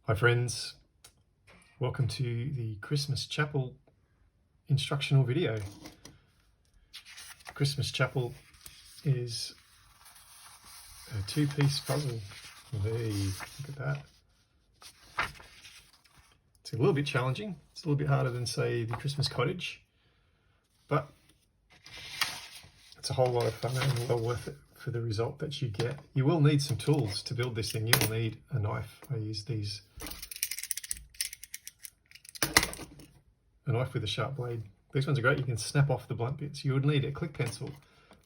Hi friends, welcome to the Christmas Chapel instructional video. Christmas Chapel is a two-piece puzzle. Hey, look at that. It's a little bit challenging. It's a little bit harder than, say, the Christmas Cottage, but it's a whole lot of fun and well worth it for the result that you get. You will need some tools to build this thing. You will need a knife. I use these. A knife with a sharp blade. These ones are great. You can snap off the blunt bits. You would need a click pencil.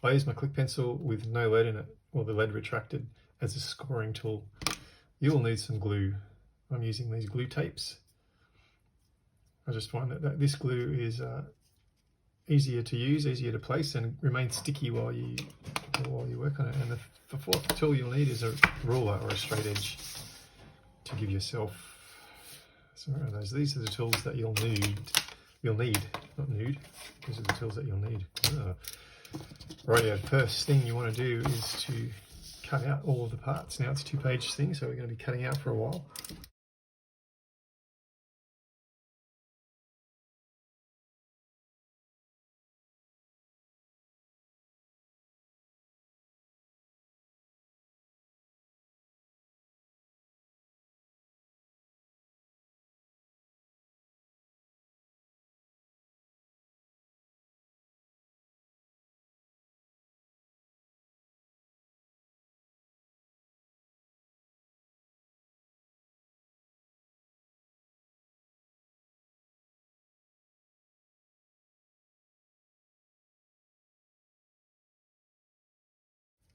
I use my click pencil with no lead in it, or the lead retracted, as a scoring tool. You will need some glue. I'm using these glue tapes. I just find that this glue is easier to use, easier to place, and remains sticky while you work on it. And the fourth tool you'll need is a ruler or a straight edge to give yourself some of those. These are the tools that you'll need. Not nude. These are the tools that you'll need. Right, first thing you want to do is to cut out all of the parts. Now it's a two-page thing, so we're going to be cutting out for a while.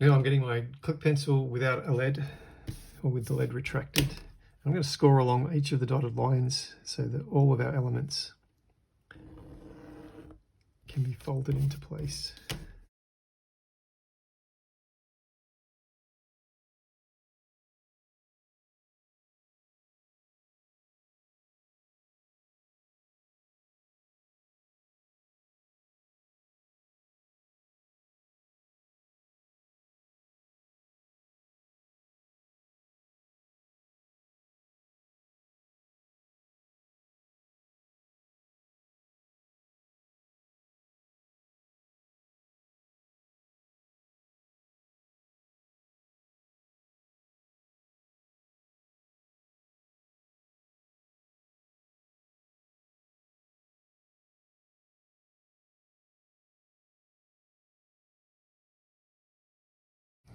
Now I'm getting my click pencil without a lead, or with the lead retracted. I'm going to score along each of the dotted lines so that all of our elements can be folded into place.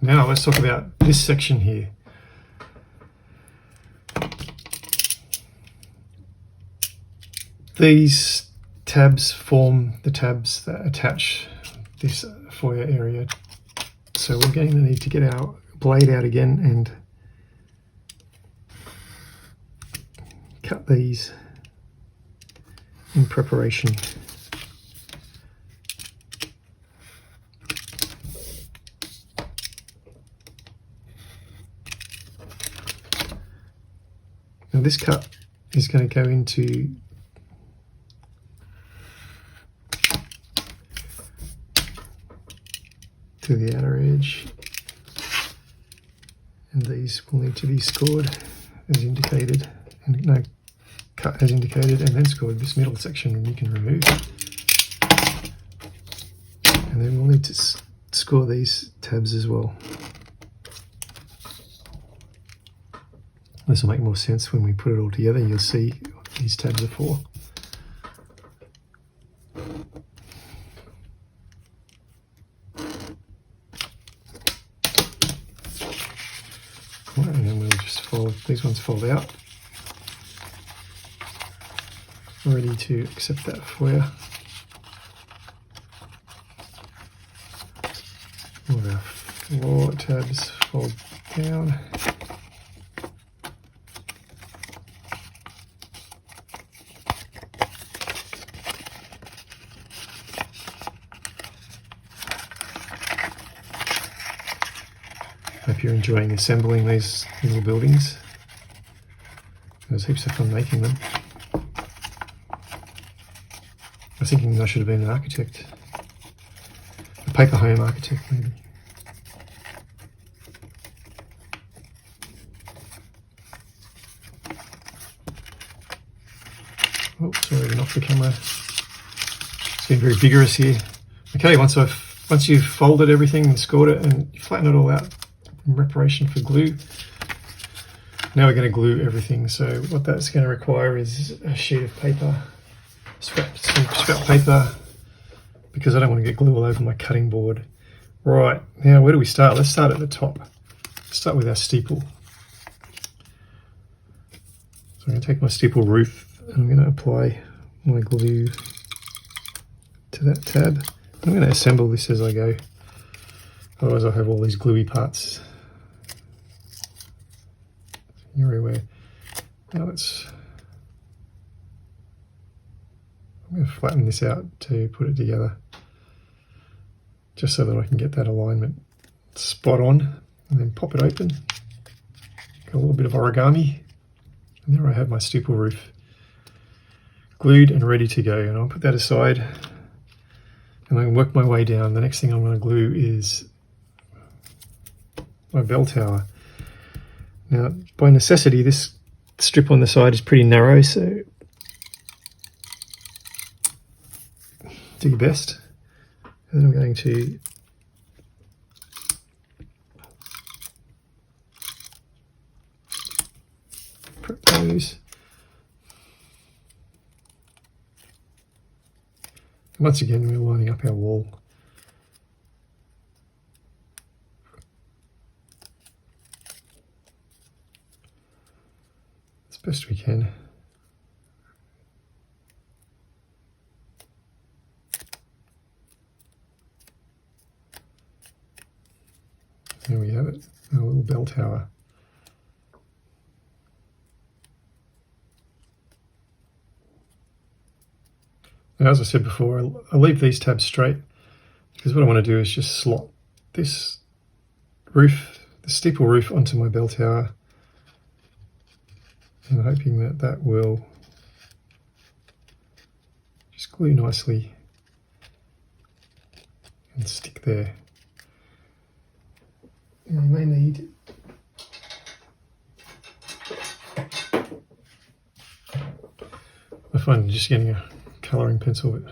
Now let's talk about this section here. These tabs form the tabs that attach this foyer area. So we're going to need to get our blade out again and cut these in preparation. Now this cut is going to go into the outer edge, and these will need to be scored as indicated, and no, cut as indicated, and then scored. This middle section you can remove, and then we'll need to score these tabs as well. This will make more sense when we put it all together. You'll see what these tabs are for. Right, and then we'll just fold, these ones fold out. Ready to accept that foyer. All of our floor tabs fold down. Hope you're enjoying assembling these little buildings. There's heaps of fun making them. I was thinking I should have been an architect. A paper home architect, maybe. Oh, sorry to knock the camera. It's getting very vigorous here. Okay, once you've folded everything and scored it and flatten it all out in preparation for glue, now we're going to glue everything. So what that's going to require is a sheet of paper, some scrap paper, because I don't want to get glue all over my cutting board. Right, now where do we start? Let's start at the top. Let's start with our steeple. So I'm going to take my steeple roof and I'm going to apply my glue to that tab. I'm going to assemble this as I go, otherwise I'll have all these gluey parts everywhere. Now I'm going to flatten this out to put it together, just so that I can get that alignment spot on, and then pop it open. Got a little bit of origami, and there I have my steeple roof glued and ready to go. And I'll put that aside and I can work my way down. The next thing I'm going to glue is my bell tower. Now, by necessity, this strip on the side is pretty narrow, so do your best. And then I'm going to prep those. Once again, we're lining up our wall. As best we can. There we have it, our little bell tower. Now, as I said before, I'll leave these tabs straight because what I want to do is just slot this roof, the steeple roof, onto my bell tower, and I'm hoping that that will just glue nicely and stick there. And I may need I find just getting a colouring pencil, but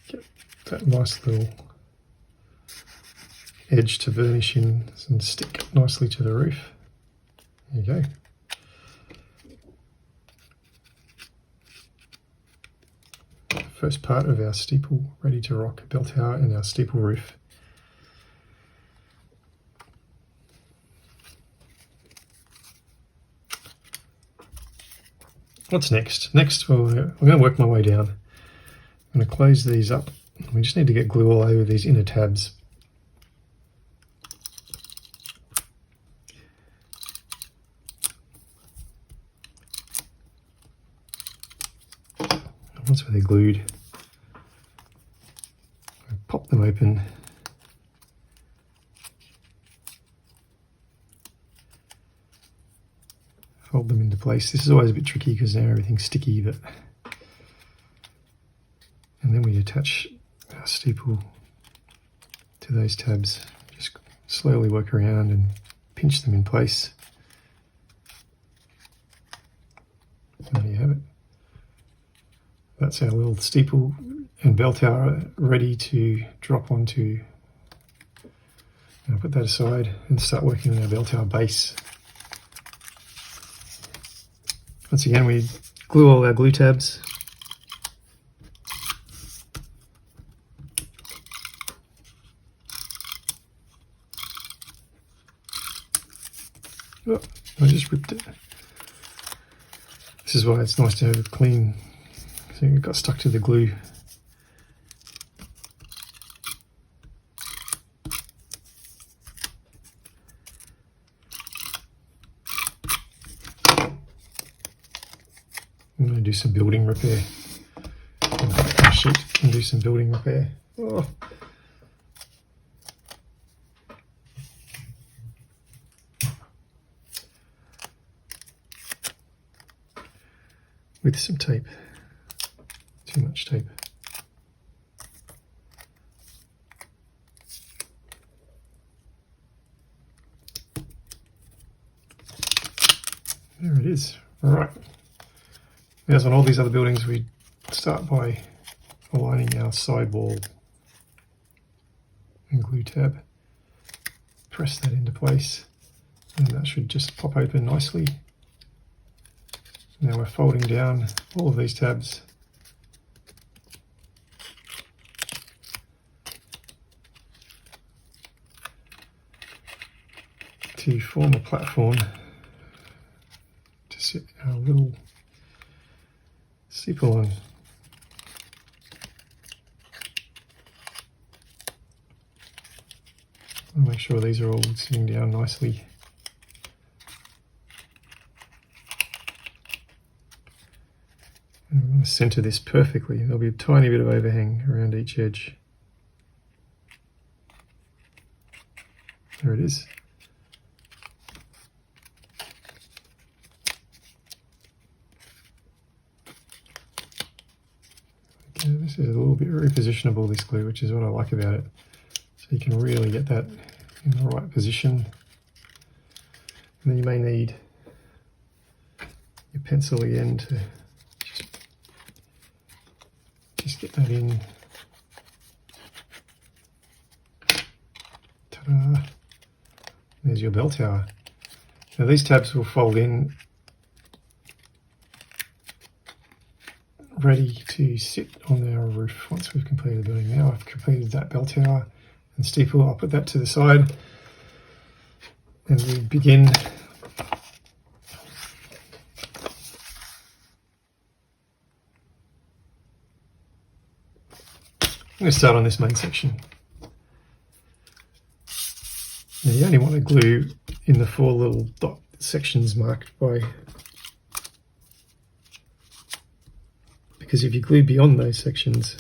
get that nice little edge to burnish in and stick nicely to the roof. There you go. First part of our steeple ready to rock bell tower and our steeple roof. What's next? Next, I'm going to work my way down. I'm going to close these up. We just need to get glue all over these inner tabs. Once they're glued, pop them open. Fold them into place. This is always a bit tricky because now everything's sticky, but and then we attach our steeple to those tabs. Just slowly work around and pinch them in place. And there you have it. That's our little steeple and bell tower ready to drop onto. I'll put that aside and start working on our bell tower base. Once again, we glue all our glue tabs. Oh, I just ripped it. This is why it's nice to have it clean. So it got stuck to the glue. I'm going to do some building repair. Sheet and do some building repair. Oh. With some tape. Too much tape. is. All right. As on all these other buildings, we start by aligning our sidewall and glue tab. Press that into place, and that should just pop open nicely. Now we're folding down all of these tabs. To form a platform to sit our little steeple on. I'll make sure these are all sitting down nicely. And I'm going to center this perfectly. There'll be a tiny bit of overhang around each edge. There it is. Okay, this is a little bit repositionable, this glue, which is what I like about it. So you can really get that in the right position. And then you may need your pencil again to just get that in. Ta-da! There's your bell tower. Now these tabs will fold in, ready to sit on our roof once we've completed the building. Now I've completed that bell tower and steeple. I'll put that to the side and we begin I'm going to start on this main section. Now you only want to glue in the 4 little dot sections marked by, because if you glue beyond those sections,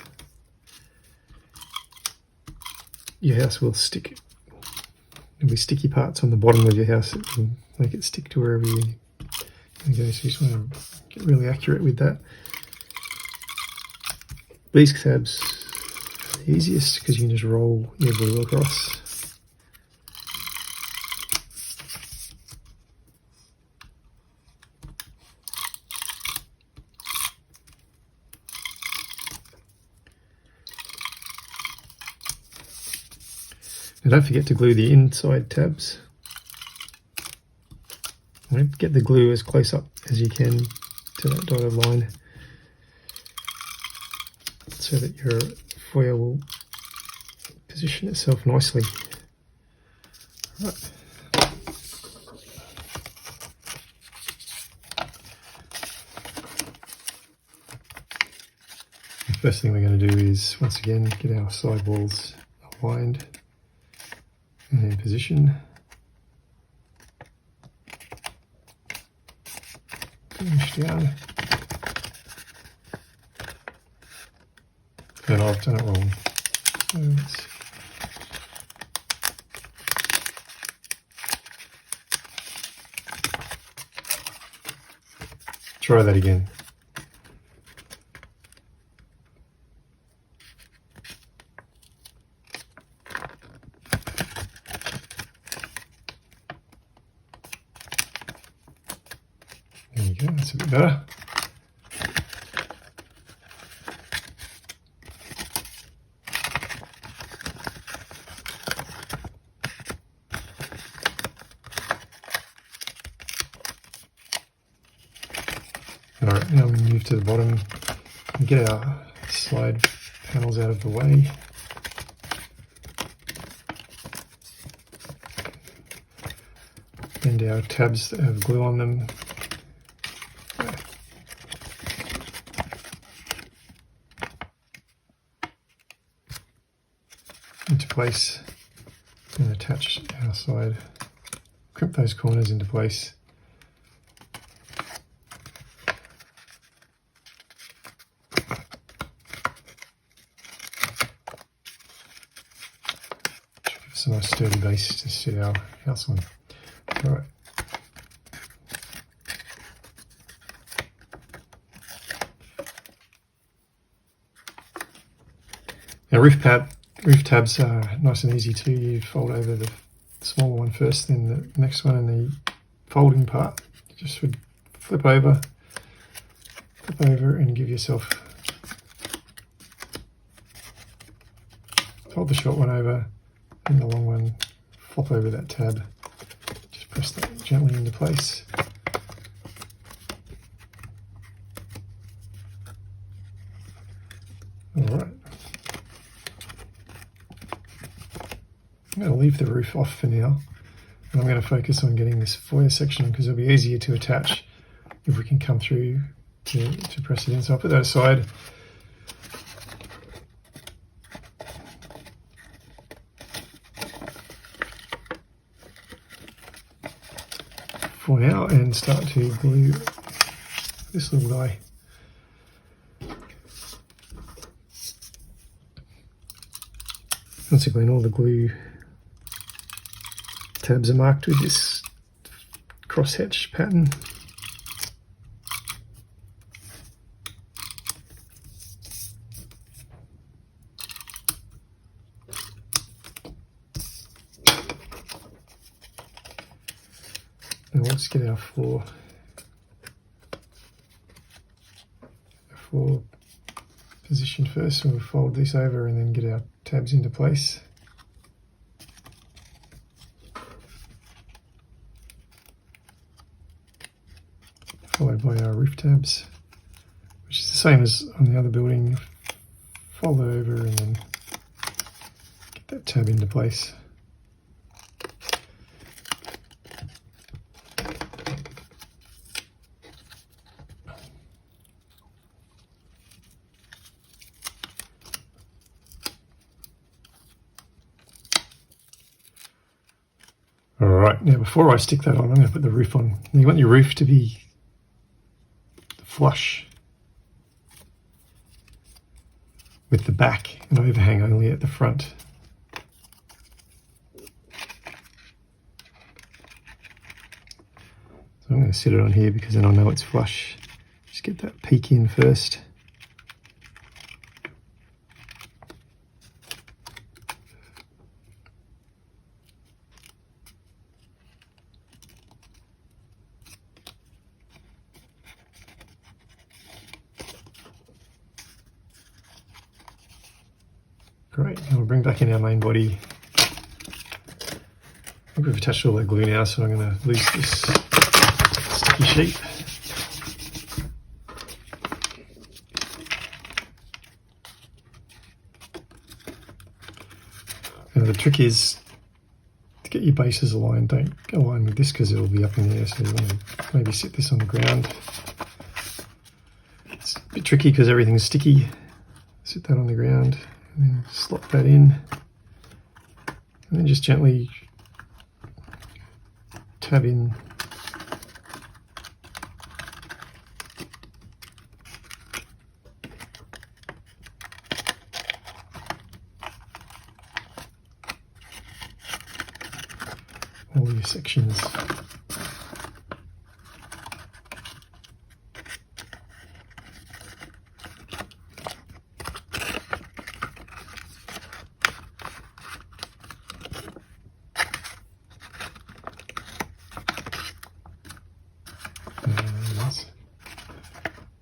your house will stick. There'll be sticky parts on the bottom of your house that will make it stick to wherever you go. So you just want to get really accurate with that. These tabs are the easiest because you can just roll your glue across. Now don't forget to glue the inside tabs. Right, get the glue as close up as you can to that dotted line so that your foyer will position itself nicely. Right. The first thing we're going to do is once again get our side walls aligned and in position. Finish down. And I've done it wrong. So let's try that again. There you go, that's a bit better. Alright, now we move to the bottom and get our slide panels out of the way. And our tabs that have glue on them. Into place and attach our side, crimp those corners into place. It's a nice sturdy base to sit our house on. All right. Now roof tabs are nice and easy too. You fold over the smaller one first, then the next one, and the folding part just would flip over, and give yourself, hold the short one over and the long one, flop over that tab. Just press that gently into place. All right. I'm going to leave the roof off for now. And I'm going to focus on getting this foyer section because it'll be easier to attach if we can come through to press it in. So I'll put that aside. For now, and start to glue this little guy. Once again, all the glue tabs are marked with this cross hatch pattern. Now let's get our floor positioned first. So we'll fold this over and then get our tabs into place. Followed by our roof tabs, which is the same as on the other building. Fold it over and then get that tab into place. All right, now before I stick that on, I'm going to put the roof on. You want your roof to be flush with the back and overhang only at the front. So I'm going to sit it on here because then I'll know it's flush. Just get that peak in first. Great, and we'll bring back in our main body. I think we've attached all that glue now, so I'm going to lose this sticky sheet. Now the trick is to get your bases aligned. Don't align with this because it will be up in the air, so you want to maybe sit this on the ground. It's a bit tricky because everything's sticky. Sit that on the ground. And then slot that in, and then just gently tab in all your sections.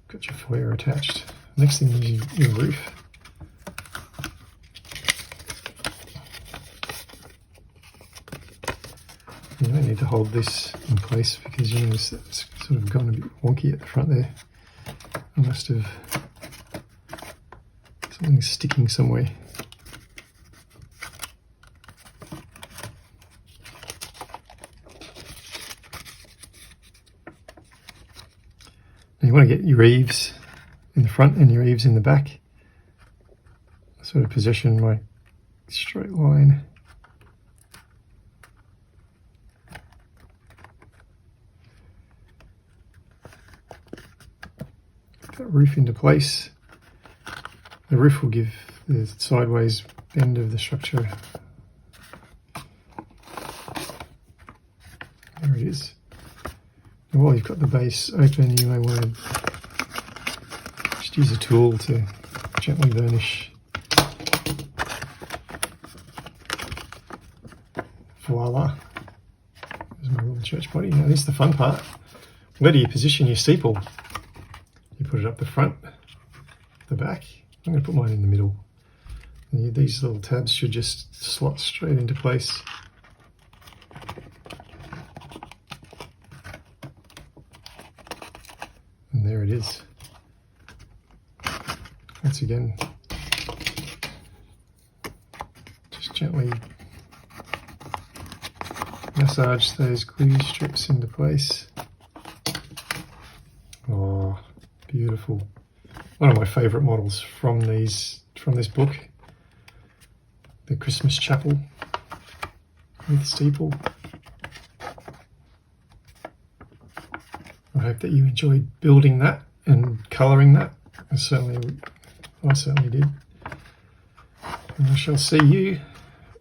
Got your foyer attached. Next thing is your roof. You don't need to hold this in place because you know it's sort of gone a bit wonky at the front there. I must have something sticking somewhere. You want to get your eaves in the front and your eaves in the back. Sort of position my straight line. Get that roof into place. The roof will give the sideways bend of the structure. There it is. And while you've got the base open, you may want to just use a tool to gently varnish. Voila. There's my little church body. Now this is the fun part. where do you position your steeple? You put it up the front, the back. I'm going to put mine in the middle. And these little tabs should just slot straight into place. And there it is. Once again, just gently massage those glue strips into place. Oh, beautiful. One of my favourite models from this book, the Christmas Chapel with steeple. I hope that you enjoyed building that and colouring that. I certainly did. And I shall see you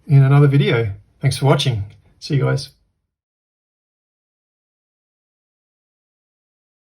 in another video. Thanks for watching. See you guys.